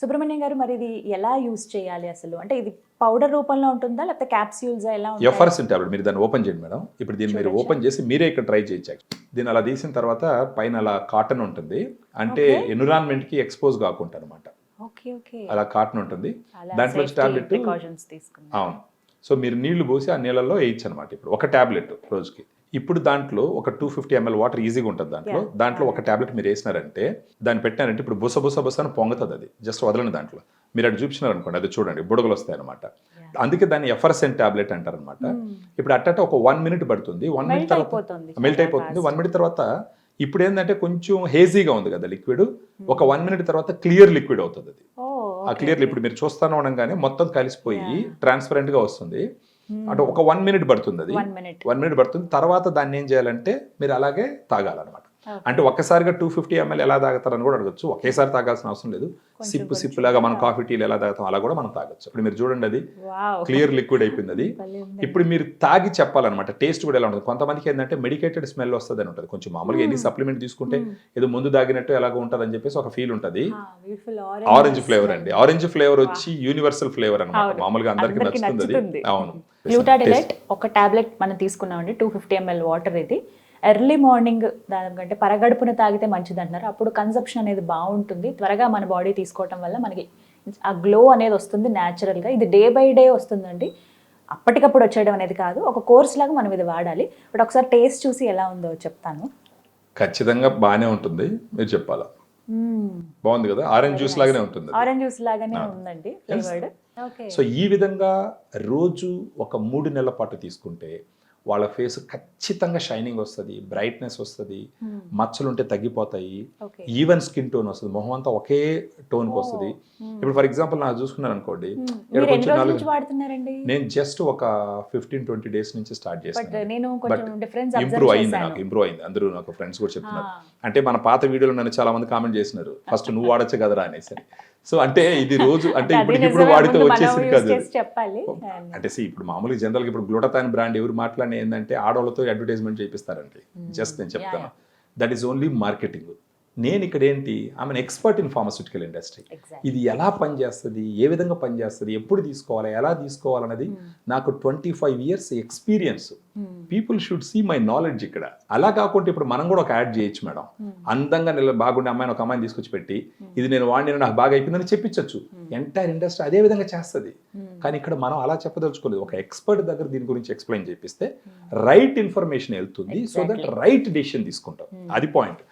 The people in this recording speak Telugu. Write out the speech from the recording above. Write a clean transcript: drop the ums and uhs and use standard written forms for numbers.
సుబ్రహ్మణ్యం గారు, మరి ఇది ఎలా యూజ్ చేయాలి అసలు? అంటే ఇది పౌడర్ రూపంలో ఉంటుందా లేకపోతే క్యాప్సూల్సా ఎలా ఉంటాయి? ఎఫర్సిన్ టాబ్లెట్. మీరు దాన్ని ఓపెన్ చేయండి మేడం. ఇప్పుడు దీన్ని మీరు చూడొచ్చా? ఓపెన్ చేసి మీరే ఇక్కడ ట్రై చేయొచ్చు. దీన్ని అలా తీసిన తర్వాత పైన అలా కాటన్ ఉంటుంది. అంటే Okay. ఎన్విరాన్మెంట్ కి ఎక్స్పోజ్ కాకుండా అనమాట. Okay okay. అలా కాటన్ ఉంటుంది. అలా దాంట్లో సేఫ్టీ టాబ్లెట్ ప్రికాషన్స్ తీసుకున్నాం. అవును. సో మీరు నీళ్లు పోసి ఆ నీళ్ళల్లో వేయచ్చు అనమాట. ఇప్పుడు ఒక టాబ్లెట్ రోజుకి. ఇప్పుడు దాంట్లో ఒక 250 ml వాటర్ ఈజీగా ఉంటుంది దాంట్లో. Yeah. దాంట్లో ఒక టాబ్లెట్ మీరు వేసినారంటే దాన్ని పెట్టినారంటే ఇప్పుడు బుస బుస బుస అని పొంగుతుంది అది. జస్ట్ వదలని దాంట్లో. మీరు అటు చూపించినారు అనుకోండి, అది చూడండి బుడగలు వస్తాయి అనమాట. అందుకే దాన్ని ఎఫర్సెంట్ టాబ్లెట్ అంటారు అనమాట. ఇప్పుడు అట్ట ఒక 1 minute పడుతుంది. 1 minute మెల్ట్ తర్వాత అయిపోతుంది. మెల్ట్ అయిపోతుంది. 1 minute తర్వాత ఇప్పుడు ఏంటంటే కొంచెం హేజీగా ఉంది కదా లిక్విడ్. ఒక 1 minute తర్వాత క్లియర్ లిక్విడ్ అవుతుంది అది. ఆ క్లియర్ ఇప్పుడు మీరు చూస్తాను అనగానే మొత్తం కలిసిపోయి ట్రాన్స్పరెంట్ గా వస్తుంది. అంటే ఒక 1 minute పడుతుంది అది. 1 minute. 1 minute పడుతుంది. తర్వాత దాన్ని ఏం చేయాలంటే మీరు అలాగే తాగాలన్నమాట. అంటే ఒక్కసారిగా 250 ml ఎలా తాగుతారని కూడా అడగచ్చు. ఒకేసారి తాగాల్సిన అవసరం లేదు. సిప్పు సిప్పు లాగా మనం కాఫీ టీలు ఎలా తాగుతాం అలా కూడా మనం తాగొచ్చు. ఇప్పుడు మీరు చూడండి అది వావ్. క్లియర్ లిక్విడ్ అయిపోయింది అది. ఇప్పుడు మీరు తాగి చెప్పాలన్నమాట టేస్ట్ కూడా ఎలా ఉంటుంది. కొంతమందికి ఏంటంటే మెడికేటెడ్ స్మెల్ వస్తుంది అని ఉంటుంది. కొంచెం మామూలుగా ఎన్ని సప్లిమెంట్ తీసుకుంటే ఏదో ముందు తాగినట్టు ఎలాగో ఉంటుంది అని చెప్పేసి ఒక ఫీల్ ఉంటుంది. ఆరెంజ్ ఫ్లేవర్ అండి. ఆరెంజ్ ఫ్లేవర్ వచ్చి యూనివర్సల్ ఫ్లేవర్ అనమాట. మామూలుగా అందరికి నచ్చుతుంది అది. అవును. గ్లూటాడిలైట్ ఒక టాబ్లెట్ మనం తీసుకున్నామండి. 250 ml వాటర్. ఇది ఎర్లీ మార్నింగ్ దానికంటే పరగడుపున తాగితే మంచిది అంటున్నారు. అప్పుడు కన్సంప్షన్ అనేది బాగుంటుంది. త్వరగా మన బాడీ తీసుకోవటం వల్ల మనకి ఆ గ్లో అనేది వస్తుంది న్యాచురల్గా. ఇది డే బై డే వస్తుందండి, అప్పటికప్పుడు వచ్చేయడం అనేది కాదు. ఒక కోర్స్ లాగా మనం ఇది వాడాలి. బట్ ఒకసారి టేస్ట్ చూసి ఎలా ఉందో చెప్తాను. ఖచ్చితంగా బాగానే ఉంటుంది. మీరు చెప్పాలా? బాగుంది కదా. ఆరెంజ్ జ్యూస్ లాగానే ఉంటుంది. ఆరెంజ్ జ్యూస్ లాగానే ఉందండి ఫ్లేవర్డ్. ఓకే. సో ఈ విధంగా రోజు ఒక 3 నెలల పాటు తీసుకుంటే వాళ్ళ ఫేస్ ఖచ్చితంగా షైనింగ్ వస్తుంది, బ్రైట్నెస్ వస్తుంది, మచ్చలు ఉంటే తగ్గిపోతాయి, ఈవెన్ స్కిన్ టోన్ వస్తుంది, మొహం అంతా ఒకే టోన్కి వస్తుంది. ఇప్పుడు ఫర్ ఎగ్జాంపుల్ నాకు చూసుకున్నాను అనుకోండి, నేను జస్ట్ ఒక 15-20 days నుంచి స్టార్ట్ చేశాను. బట్ ఇంప్రూవ్ అయింది. అందరూ నాకు ఫ్రెండ్స్ కూడా చెప్తున్నారు. అంటే మన పాత వీడియోలో నన్ను చాలా మంది కామెంట్ చేసినారు, ఫస్ట్ నువ్వు వాడచ్చు కదరా అనేసి. సో అంటే ఇది రోజు అంటే ఇప్పుడు వాడితే వచ్చేసింది కాదు. అంటే ఇప్పుడు మామూలుగా జనరల్గా ఇప్పుడు గ్లూటాథైన్ బ్రాండ్ ఎవరు మాట్లాడిన ఏంటంటే ఆడవాళ్ళతో అడ్వర్టైజ్మెంట్ చేపిస్తారండి. జస్ట్ నేను చెప్తాను, దట్ ఈస్ ఓన్లీ మార్కెటింగ్. నేను ఇక్కడ ఏంటి, I'm an expert in pharmaceutical industry. ఇది ఎలా పనిచేస్తుంది, ఏ విధంగా పనిచేస్తుంది, ఎప్పుడు తీసుకోవాలి, ఎలా తీసుకోవాలన్నది నాకు 25 years experience. People should see my knowledge ఇక్కడ. అలా కాకుండా ఇప్పుడు మనం కూడా ఒక యాడ్ చేయొచ్చు మేడం. అందంగా బాగుండే అమ్మాయిని ఒక అమ్మాయిని తీసుకొచ్చి పెట్టి ఇది నేను వాడిని నాకు బాగా అయిపోయిందని చెప్పించచ్చు. ఎంటైర్ ఇండస్ట్రీ అదే విధంగా చేస్తుంది. కానీ ఇక్కడ మనం అలా చెప్పదలుచుకోలేదు. ఒక ఎక్స్పర్ట్ దగ్గర దీని గురించి ఎక్స్ప్లెయిన్ చేపిస్తే రైట్ ఇన్ఫర్మేషన్ వెళ్తుంది. సో దట్ రైట్ డెసిషన్ తీసుకుంటాం. అది పాయింట్.